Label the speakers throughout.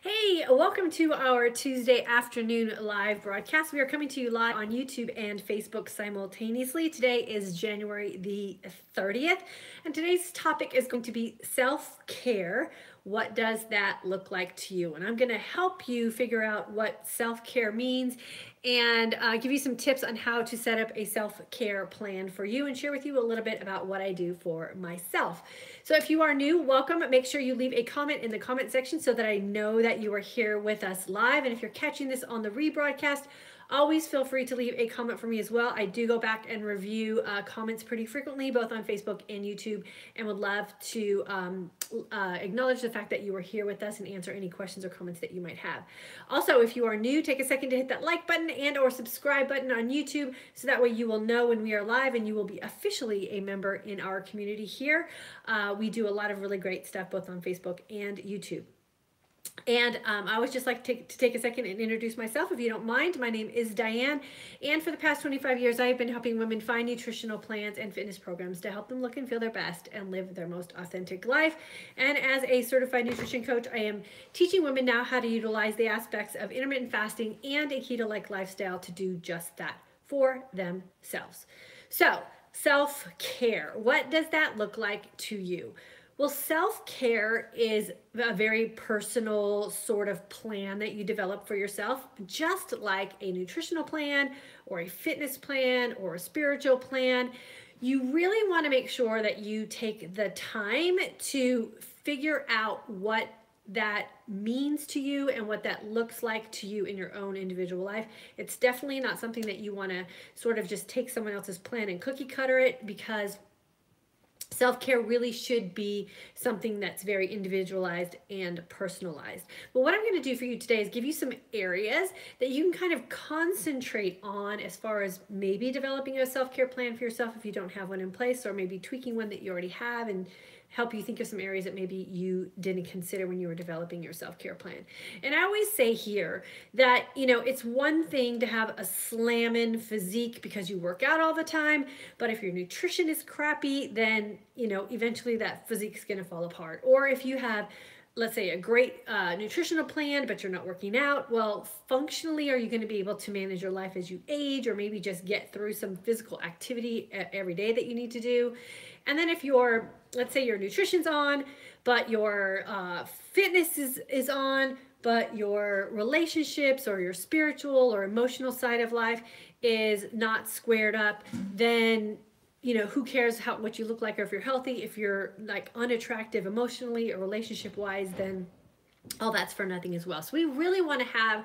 Speaker 1: Hey, welcome to our Tuesday afternoon live broadcast. We are coming to you live on YouTube and Facebook simultaneously. Today is January the 30th, and today's topic is going to be self-care. What does that look like to you? And I'm going to help you figure out what self-care means and give you some tips on how to set up a self-care plan for you and share with you a little bit about what I do for myself. So if you are new, welcome. Make sure you leave a comment in the comment section so that I know that you are here with us live. And if you're catching this on the rebroadcast, always feel free to leave a comment for me as well. I do go back and review comments pretty frequently, both on Facebook and YouTube, and would love to acknowledge the fact that you are here with us and answer any questions or comments that you might have. Also, if you are new, take a second to hit that like button and or subscribe button on YouTube so that way you will know when we are live and you will be officially a member in our community here. We do a lot of really great stuff both on Facebook and YouTube. And I always just like to take a second and introduce myself, if you don't mind. My name is Diane, and for the past 25 years, I have been helping women find nutritional plans and fitness programs to help them look and feel their best and live their most authentic life. And as a certified nutrition coach, I am teaching women now how to utilize the aspects of intermittent fasting and a keto-like lifestyle to do just that for themselves. So, self-care, what does that look like to you? Well, self-care is a very personal sort of plan that you develop for yourself, just like a nutritional plan or a fitness plan or a spiritual plan. You really want to make sure that you take the time to figure out what that means to you and what that looks like to you in your own individual life. It's definitely not something that you want to sort of just take someone else's plan and cookie cutter it, because self-care really should be something that's very individualized and personalized. But what I'm going to do for you today is give you some areas that you can kind of concentrate on as far as maybe developing a self-care plan for yourself if you don't have one in place, or maybe tweaking one that you already have and help you think of some areas that maybe you didn't consider when you were developing your self-care plan. And I always say here that, it's one thing to have a slammin' physique because you work out all the time, but if your nutrition is crappy, then, eventually that physique is going to fall apart. Or if you have, let's say, a great nutritional plan, but you're not working out, well, functionally, are you going to be able to manage your life as you age, or maybe just get through some physical activity every day that you need to do? And then if your, let's say your nutrition's on, but your fitness is on, but your relationships or your spiritual or emotional side of life is not squared up, then who cares what you look like, or if you're healthy? If you're like unattractive emotionally or relationship wise, then all that's for nothing as well. So we really want to have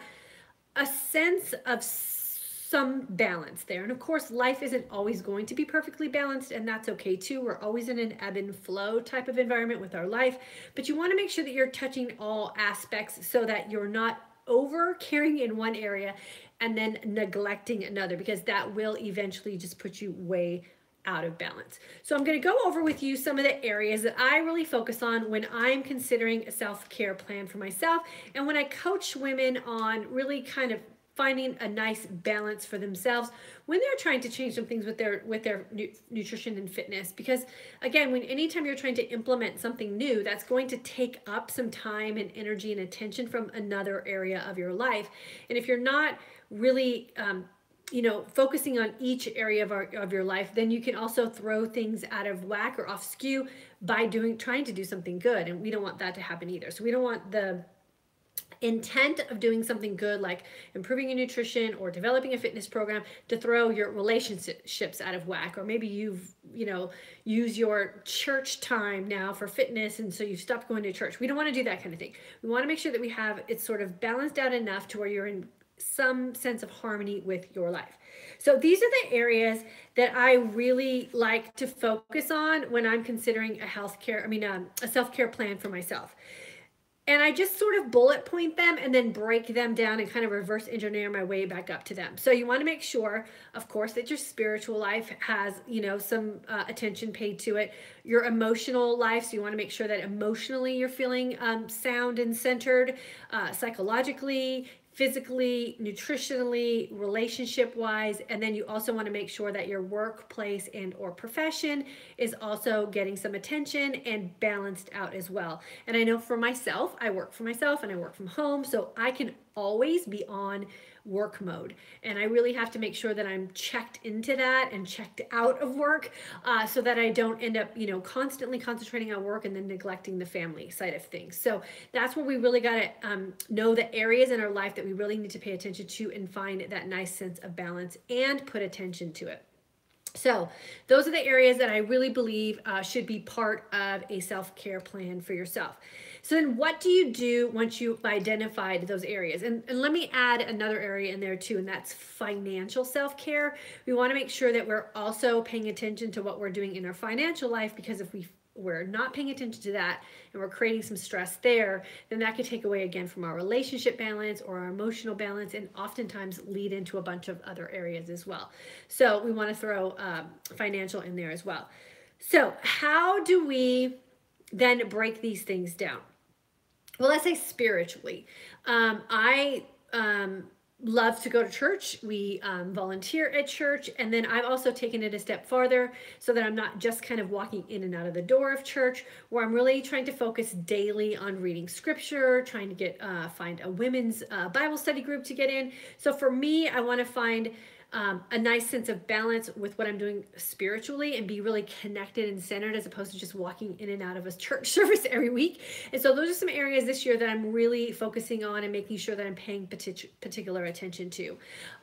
Speaker 1: a sense of some balance there. And of course, life isn't always going to be perfectly balanced, and that's okay too. We're always in an ebb and flow type of environment with our life, but you want to make sure that you're touching all aspects so that you're not over caring in one area and then neglecting another, because that will eventually just put you way out of balance. So I'm going to go over with you some of the areas that I really focus on when I'm considering a self-care plan for myself, and when I coach women on really kind of finding a nice balance for themselves when they're trying to change some things with their nutrition and fitness. Because again, anytime you're trying to implement something new, that's going to take up some time and energy and attention from another area of your life. And if you're not really focusing on each area of your life, then you can also throw things out of whack or off skew by trying to do something good. And we don't want that to happen either. So we don't want the intent of doing something good like improving your nutrition or developing a fitness program to throw your relationships out of whack. Or maybe you've use your church time now for fitness, and so you've stopped going to church. We don't want to do that kind of thing. We want to make sure that we have it sort of balanced out enough to where you're in some sense of harmony with your life. So these are the areas that I really like to focus on when I'm considering a self-care plan for myself. And I just sort of bullet point them and then break them down and kind of reverse engineer my way back up to them. So you want to make sure, of course, that your spiritual life has, some attention paid to it. Your emotional life, so you want to make sure that emotionally you're feeling sound and centered, psychologically, physically, nutritionally, relationship-wise, and then you also want to make sure that your workplace and or profession is also getting some attention and balanced out as well. And I know for myself, I work for myself and I work from home, so I can always be on work mode, and I really have to make sure that I'm checked into that and checked out of work, so that I don't end up constantly concentrating on work and then neglecting the family side of things. So that's where we really got to know the areas in our life that we really need to pay attention to and find that nice sense of balance and put attention to it. So those are the areas that I really believe should be part of a self-care plan for yourself. So then what do you do once you've identified those areas? And let me add another area in there too, and that's financial self-care. We want to make sure that we're also paying attention to what we're doing in our financial life, because if we're not paying attention to that and we're creating some stress there, then that could take away again from our relationship balance or our emotional balance, and oftentimes lead into a bunch of other areas as well. So we want to throw financial in there as well. So how do we then break these things down? Well, let's say spiritually. I love to go to church. We volunteer at church, and then I've also taken it a step farther so that I'm not just kind of walking in and out of the door of church, where I'm really trying to focus daily on reading scripture, trying to get find a women's Bible study group to get in. So for me, I want to find a nice sense of balance with what I'm doing spiritually and be really connected and centered, as opposed to just walking in and out of a church service every week. And so those are some areas this year that I'm really focusing on and making sure that I'm paying particular attention to.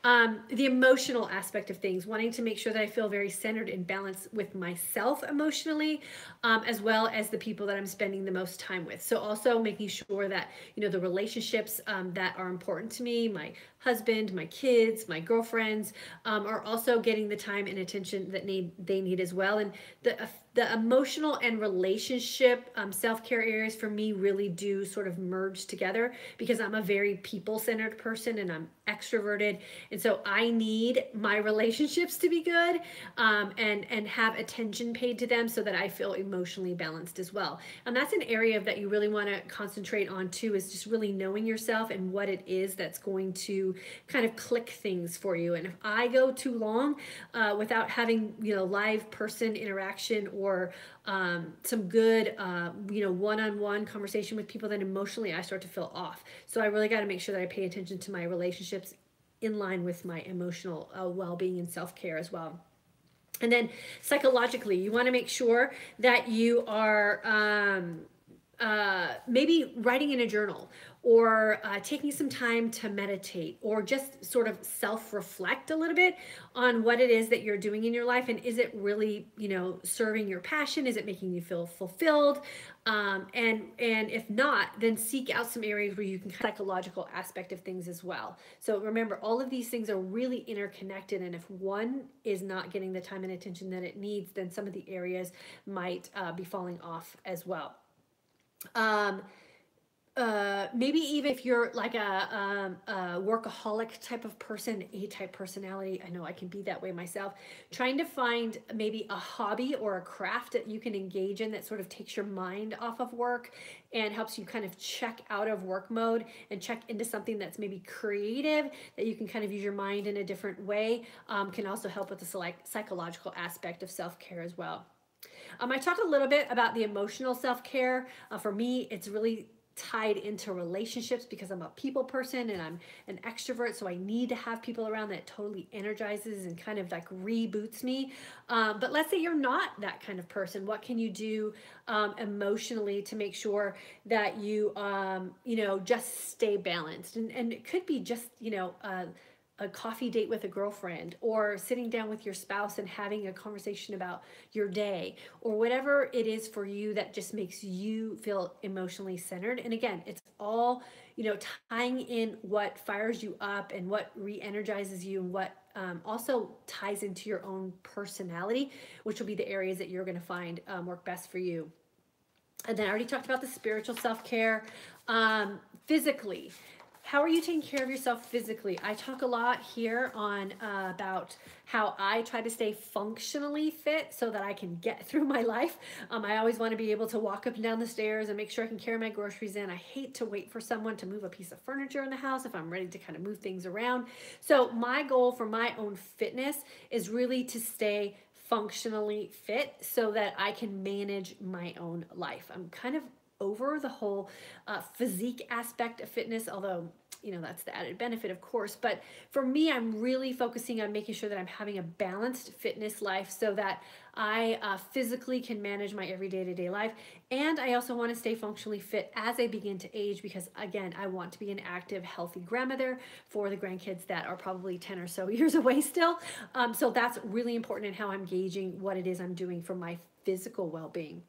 Speaker 1: The emotional aspect of things, wanting to make sure that I feel very centered and balanced with myself emotionally, as well as the people that I'm spending the most time with. So also making sure that, the relationships that are important to me, my husband, my kids, my girlfriends, are also getting the time and attention that they need as well. And the emotional and relationship self-care areas for me really do sort of merge together, because I'm a very people-centered person and I'm extroverted, and so I need my relationships to be good, and have attention paid to them so that I feel emotionally balanced as well. And that's an area that you really want to concentrate on too, is just really knowing yourself and what it is that's going to kind of click things for you. And if I go too long without having live person interaction or some good one-on-one conversation with people, then emotionally I start to feel off. So I really got to make sure that I pay attention to my relationships in line with my emotional well-being and self-care as well. And then psychologically, you want to make sure that you are maybe writing in a journal, or taking some time to meditate, or just sort of self-reflect a little bit on what it is that you're doing in your life, and is it really serving your passion? Is it making you feel fulfilled? And if not, then seek out some areas where you can psychological aspect of things as well. So remember, all of these things are really interconnected, and if one is not getting the time and attention that it needs, then some of the areas might be falling off as well. Maybe even if you're like a workaholic type of person, A-type personality, I know I can be that way myself, trying to find maybe a hobby or a craft that you can engage in that sort of takes your mind off of work and helps you kind of check out of work mode and check into something that's maybe creative, that you can kind of use your mind in a different way, can also help with the psychological aspect of self-care as well. I talked a little bit about the emotional self-care. For me, it's really tied into relationships, because I'm a people person and I'm an extrovert, so I need to have people around that totally energizes and kind of like reboots me. But let's say you're not that kind of person. What can you do emotionally to make sure that you just stay balanced? And it could be just a coffee date with a girlfriend, or sitting down with your spouse and having a conversation about your day, or whatever it is for you that just makes you feel emotionally centered. And again, it's all, tying in what fires you up and what re-energizes you, and what also ties into your own personality, which will be the areas that you're going to find work best for you. And then I already talked about the spiritual self-care. Physically, How are you taking care of yourself physically? I talk a lot here on about how I try to stay functionally fit so that I can get through my life. I always want to be able to walk up and down the stairs and make sure I can carry my groceries in. I hate to wait for someone to move a piece of furniture in the house if I'm ready to kind of move things around. So my goal for my own fitness is really to stay functionally fit so that I can manage my own life. I'm kind of over the whole physique aspect of fitness, although that's the added benefit, of course. But for me, I'm really focusing on making sure that I'm having a balanced fitness life so that I physically can manage my everyday to day life. And I also want to stay functionally fit as I begin to age because, again, I want to be an active, healthy grandmother for the grandkids that are probably 10 or so years away still. So that's really important in how I'm gauging what it is I'm doing for my physical well-being.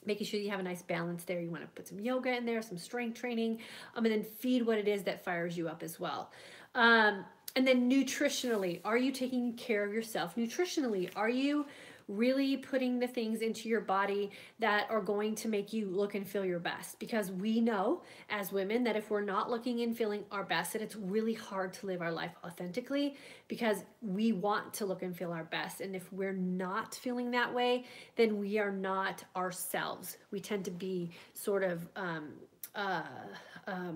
Speaker 1: Making sure you have a nice balance there. You want to put some yoga in there, some strength training, and then feed what it is that fires you up as well. And then nutritionally, are you taking care of yourself? Nutritionally, are you really putting the things into your body that are going to make you look and feel your best? Because we know as women that if we're not looking and feeling our best, that it's really hard to live our life authentically because we want to look and feel our best. And if we're not feeling that way, then we are not ourselves. We tend to be sort of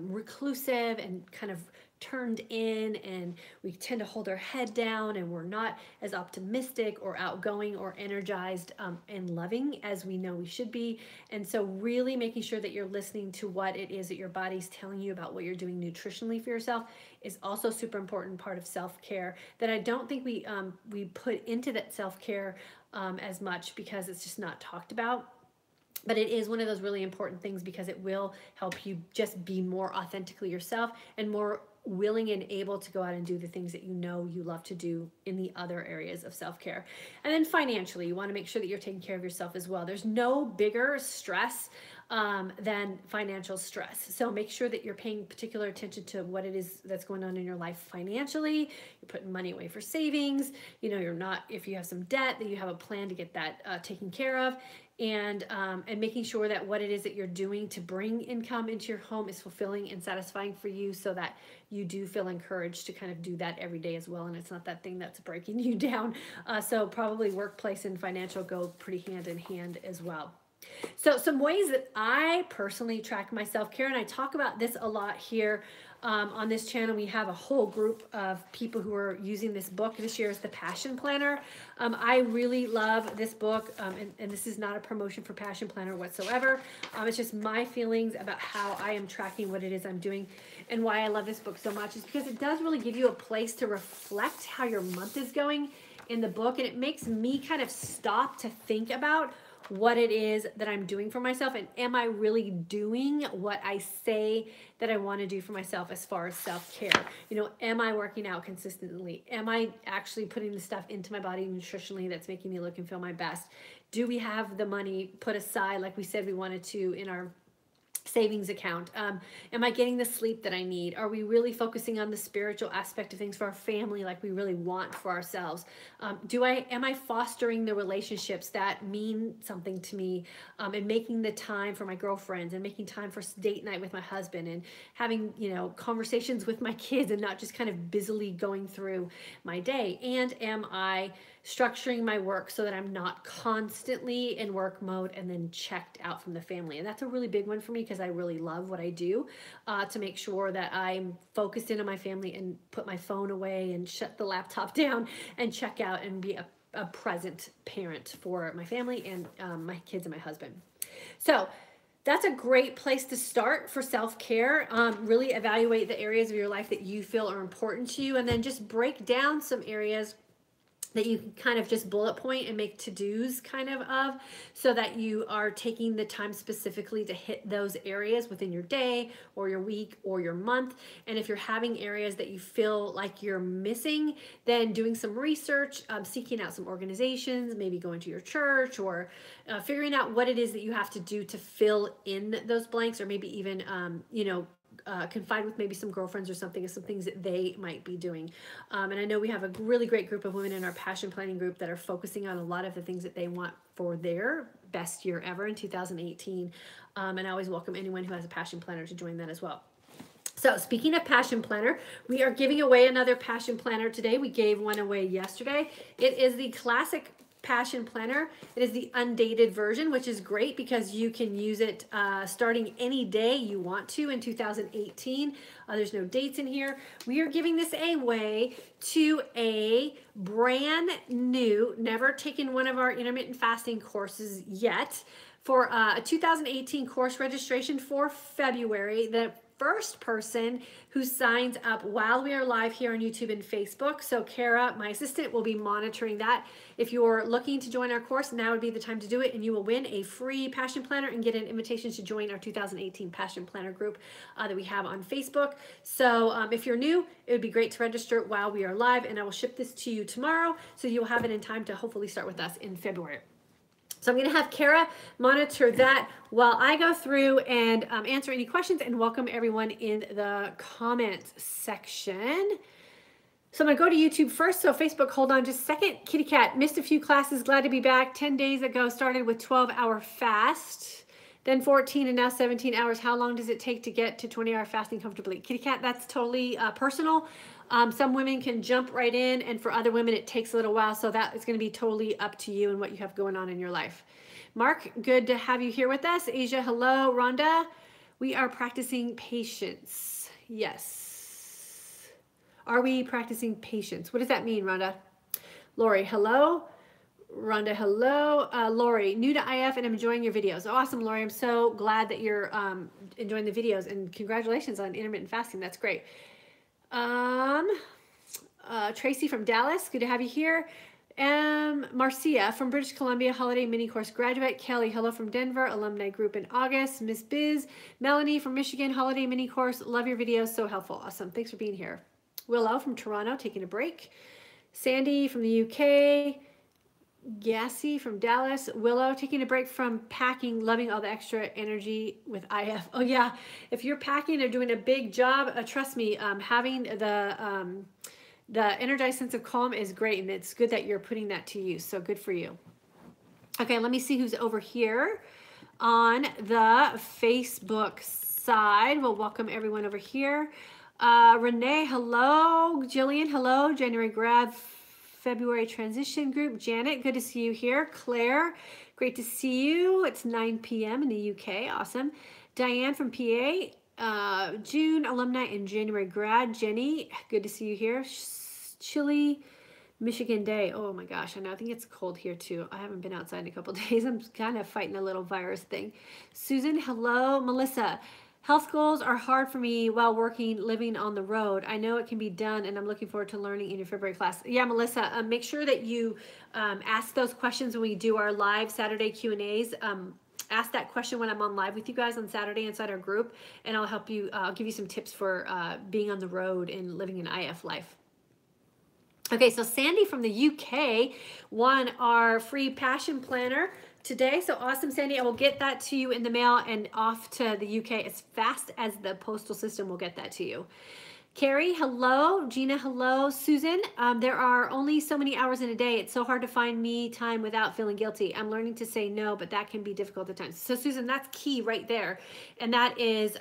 Speaker 1: reclusive and kind of turned in, and we tend to hold our head down, and we're not as optimistic or outgoing or energized and loving as we know we should be. And so really making sure that you're listening to what it is that your body's telling you about what you're doing nutritionally for yourself is also super important part of self-care that I don't think we put into that self-care as much because it's just not talked about. But it is one of those really important things because it will help you just be more authentically yourself and more willing and able to go out and do the things that you know you love to do in the other areas of self-care. And then financially, you want to make sure that you're taking care of yourself as well. There's no bigger stress than financial stress. So make sure that you're paying particular attention to what it is that's going on in your life financially. You're putting money away for savings. You're not, if you have some debt, that you have a plan to get that taken care of. And making sure that what it is that you're doing to bring income into your home is fulfilling and satisfying for you so that you do feel encouraged to kind of do that every day as well. And it's not that thing that's breaking you down. So probably workplace and financial go pretty hand in hand as well. So some ways that I personally track my self-care, and I talk about this a lot here on this channel. We have a whole group of people who are using this book. This year is the Passion Planner. I really love this book, and this is not a promotion for Passion Planner whatsoever. It's just my feelings about how I am tracking what it is I'm doing and why I love this book so much is because it does really give you a place to reflect how your month is going in the book, and it makes me kind of stop to think about what it is that I'm doing for myself, and am I really doing what I say that I want to do for myself as far as self-care? Am I working out consistently? Am I actually putting the stuff into my body nutritionally that's making me look and feel my best? Do we have the money put aside like we said we wanted to in our savings account? Am I getting the sleep that I need? Are we really focusing on the spiritual aspect of things for our family like we really want for ourselves? Am I fostering the relationships that mean something to me, and making the time for my girlfriends and making time for date night with my husband and having conversations with my kids and not just kind of busily going through my day? And am I structuring my work so that I'm not constantly in work mode and then checked out from the family? And that's a really big one for me because I really love what I do, to make sure that I'm focused in on my family and put my phone away and shut the laptop down and check out and be a present parent for my family and my kids and my husband. So that's a great place to start for self-care. Really evaluate the areas of your life that you feel are important to you, and then just break down some areas that you can kind of just bullet point and make to-dos kind of so that you are taking the time specifically to hit those areas within your day or your week or your month. And if you're having areas that you feel like you're missing, then doing some research, seeking out some organizations, maybe going to your church, or figuring out what it is that you have to do to fill in those blanks, or maybe even confide with maybe some girlfriends or something of some things that they might be doing. And I know we have a really great group of women in our passion planning group that are focusing on a lot of the things that they want for their best year ever in 2018. And I always welcome anyone who has a passion planner to join that as well. So speaking of Passion Planner, we are giving away another Passion Planner today. We gave one away yesterday. It is the classic Passion Planner. It is the undated version, which is great because you can use it starting any day you want to in 2018. There's no dates in here. We are giving this away to a brand new, never taken one of our intermittent fasting courses yet, for a 2018 course registration for February. The first person who signs up while we are live here on YouTube and Facebook. So Kara, my assistant, will be monitoring that. If you're looking to join our course, now would be the time to do it, and you will win a free Passion Planner and get an invitation to join our 2018 Passion Planner group that we have on Facebook. So if you're new, it would be great to register while we are live, and I will ship this to you tomorrow, so you'll have it in time to hopefully start with us in February. So I'm going to have Kara monitor that while I go through and answer any questions and welcome everyone in the comments section. So I'm going to go to YouTube first. So Facebook, hold on just a second. Kitty Cat, missed a few classes. Glad to be back. 10 days ago, started with 12-hour fast, then 14 and now 17 hours. How long does it take to get to 20-hour fasting comfortably? Kitty Cat, that's totally personal. Some women can jump right in, and for other women, it takes a little while. So that is going to be totally up to you and what you have going on in your life. Mark, good to have you here with us. Asia, hello. Rhonda, we are practicing patience. Yes. Are we practicing patience? What does that mean, Rhonda? Lori, hello. Rhonda, hello. Lori, new to IF and I'm enjoying your videos. Awesome, Lori. I'm so glad that you're enjoying the videos, and congratulations on intermittent fasting. That's great. Tracy from Dallas, good to have you here. Marcia from British Columbia, holiday mini course graduate. Kelly, hello from Denver, alumni group in August. Miss Biz, Melanie from Michigan, holiday mini course. Love your videos, so helpful. Awesome, thanks for being here. Willow from Toronto, taking a break. Sandy from the UK. Gassy from Dallas. Willow, taking a break from packing, loving all the extra energy with IF. Oh yeah, if you're packing or doing a big job, trust me, having the energized sense of calm is great, and it's good that you're putting that to use. So good for you. Okay, let me see who's over here on the Facebook side. We'll welcome everyone over here. Renee, hello. Jillian, hello. January grad, February transition group. Janet, good to see you here. Claire, great to see you. It's 9 p.m. in the UK. Awesome. Diane from PA, June alumni and January grad. Jenny, good to see you here. Chilly Michigan day. Oh my gosh, I know. I think it's cold here too. I haven't been outside in a couple of days. I'm kind of fighting a little virus thing. Susan, hello. Melissa, health goals are hard for me while living on the road. I know it can be done, and I'm looking forward to learning in your February class. Yeah, Melissa, make sure that you ask those questions when we do our live Saturday Q&As. Ask that question when I'm on live with you guys on Saturday inside our group, and I'll help you. I'll give you some tips for being on the road and living an IF life. Okay, so Sandy from the UK won our free Passion Planner today. So awesome, Sandy. I will get that to you in the mail and off to the UK as fast as the postal system will get that to you. Carrie, hello. Gina, hello. Susan, there are only so many hours in a day. It's so hard to find me time without feeling guilty. I'm learning to say no, but that can be difficult at times. So Susan, that's key right there. And that is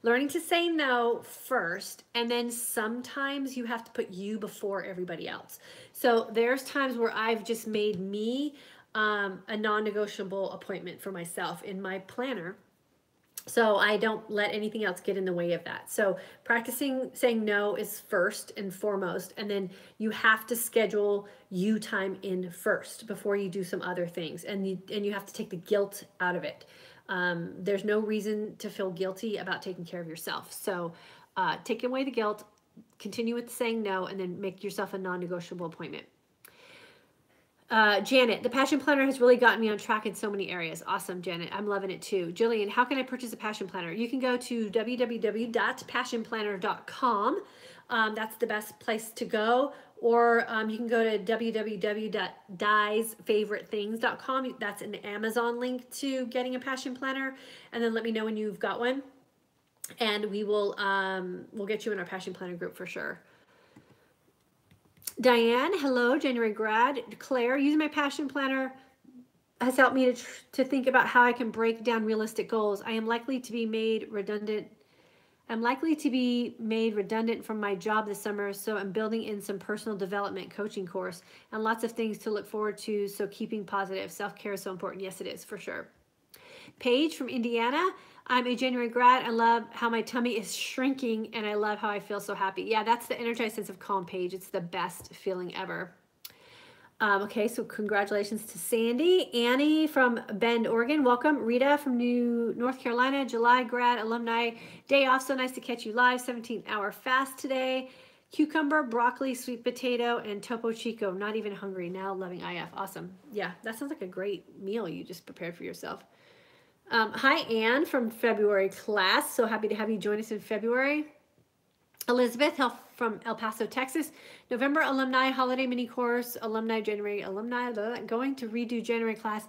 Speaker 1: learning to say no first, and then sometimes you have to put you before everybody else. So there's times where I've just made me a non-negotiable appointment for myself in my planner, so I don't let anything else get in the way of that. So practicing saying no is first and foremost, and then you have to schedule you time in first before you do some other things, and you have to take the guilt out of it. There's no reason to feel guilty about taking care of yourself. So take away the guilt, continue with saying no, and then make yourself a non-negotiable appointment. Janet, the Passion Planner has really gotten me on track in so many areas. Awesome, Janet. I'm loving it too. Jillian, how can I purchase a Passion Planner? You can go to www.passionplanner.com. That's the best place to go. Or you can go to www.diesfavoritethings.com. That's an Amazon link to getting a Passion Planner. And then let me know when you've got one. And we will we'll get you in our Passion Planner group for sure. Diane, hello, January grad. Claire, using my Passion Planner has helped me to think about how I can break down realistic goals. I am likely to be made redundant. I'm likely to be made redundant from my job this summer, so I'm building in some personal development coaching course and lots of things to look forward to. So keeping positive. Self-care is so important. Yes, it is, for sure. Paige from Indiana. I'm a January grad. I love how my tummy is shrinking and I love how I feel so happy. Yeah, that's the energized sense of calm, Paige. It's the best feeling ever. Okay, so congratulations to Sandy. Annie from Bend, Oregon. Welcome. Rita from North Carolina, July grad, alumni. Day off, so nice to catch you live. 17-hour fast today. Cucumber, broccoli, sweet potato, and Topo Chico. Not even hungry now, loving IF. Awesome. Yeah, that sounds like a great meal you just prepared for yourself. Hi, Anne from February class. So happy to have you join us in February. Elizabeth from El Paso, Texas. November alumni holiday mini course, alumni January alumni, going to redo January class.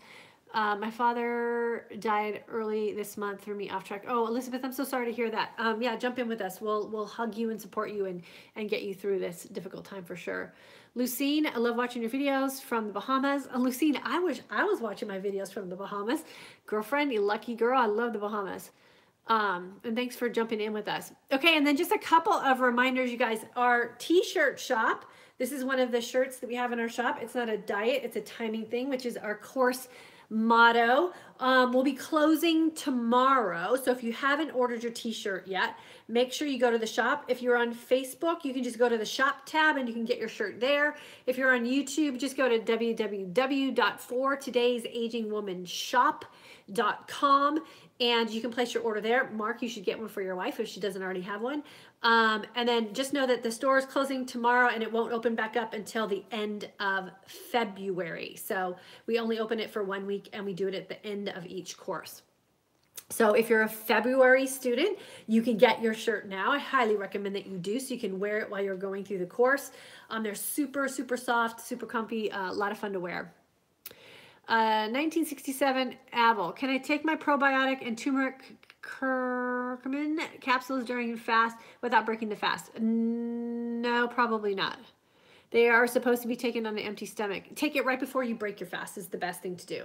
Speaker 1: My father died early this month, threw me off track. Oh, Elizabeth, I'm so sorry to hear that. Yeah, jump in with us. We'll hug you and support you and get you through this difficult time for sure. Lucine, I love watching your videos from the Bahamas. Lucine, I wish I was watching my videos from the Bahamas. Girlfriend, you lucky girl. I love the Bahamas. And thanks for jumping in with us. Okay, and then just a couple of reminders, you guys. Our t-shirt shop, this is one of the shirts that we have in our shop. It's not a diet, it's a timing thing, which is our course motto. We'll be closing tomorrow. So if you haven't ordered your t-shirt yet, make sure you go to the shop. If you're on Facebook, you can just go to the shop tab and you can get your shirt there. If you're on YouTube, just go to www.fortoday'sagingwomanshop.com and you can place your order there. Mark, you should get one for your wife if she doesn't already have one. And then just know that the store is closing tomorrow and it won't open back up until the end of February. So we only open it for 1 week and we do it at the end of each course. So if you're a February student, you can get your shirt now. I highly recommend that you do so you can wear it while you're going through the course. They're super, super soft, super comfy, a lot of fun to wear. 1967 Abel. Can I take my probiotic and turmeric curcumin capsules during fast without breaking the fast? No, probably not. They are supposed to be taken on an empty stomach. Take it right before you break your fast is the best thing to do.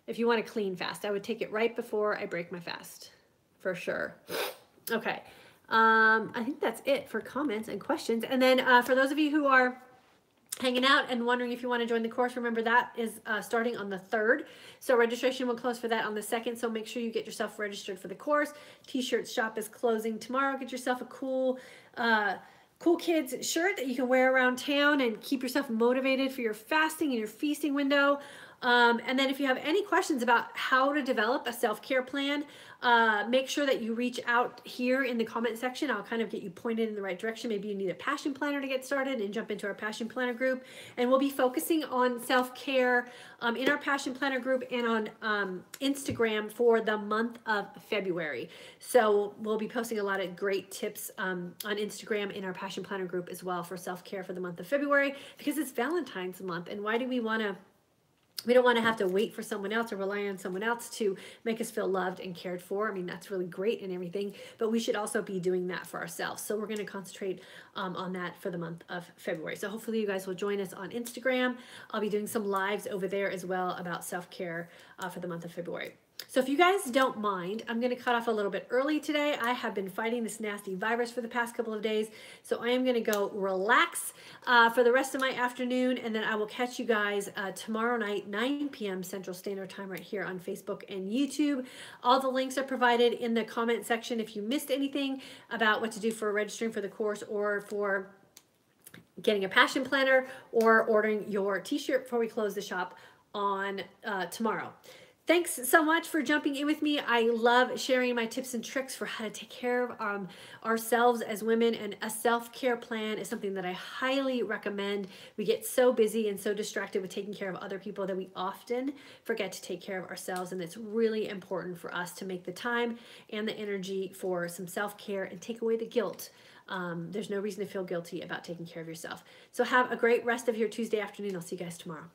Speaker 1: If you want a clean fast, I would take it right before I break my fast, for sure. Okay, I think that's it for comments and questions. And then for those of you who are hanging out and wondering if you want to join the course, remember that is starting on the 3rd. So registration will close for that on the 2nd. So make sure you get yourself registered for the course. T-shirt shop is closing tomorrow. Get yourself a cool kids shirt that you can wear around town and keep yourself motivated for your fasting and your feasting window. And then if you have any questions about how to develop a self-care plan, make sure that you reach out here in the comment section. I'll kind of get you pointed in the right direction. Maybe you need a passion planner to get started and jump into our passion planner group. And we'll be focusing on self-care in our passion planner group and on Instagram for the month of February. So we'll be posting a lot of great tips on Instagram in our passion planner group as well for self-care for the month of February, because it's Valentine's month. And why do we want to We don't want to have to wait for someone else or rely on someone else to make us feel loved and cared for. I mean, that's really great and everything, but we should also be doing that for ourselves. So we're going to concentrate on that for the month of February. So hopefully you guys will join us on Instagram. I'll be doing some lives over there as well about self-care for the month of February. So if you guys don't mind, I'm going to cut off a little bit early today. I have been fighting this nasty virus for the past couple of days, so I am going to go relax for the rest of my afternoon, and then I will catch you guys tomorrow night, 9 p.m. Central Standard Time right here on Facebook and YouTube. All the links are provided in the comment section if you missed anything about what to do for registering for the course or for getting a passion planner or ordering your t-shirt before we close the shop on tomorrow. Thanks so much for jumping in with me. I love sharing my tips and tricks for how to take care of ourselves as women, and a self-care plan is something that I highly recommend. We get so busy and so distracted with taking care of other people that we often forget to take care of ourselves, and it's really important for us to make the time and the energy for some self-care and take away the guilt. There's no reason to feel guilty about taking care of yourself. So have a great rest of your Tuesday afternoon. I'll see you guys tomorrow.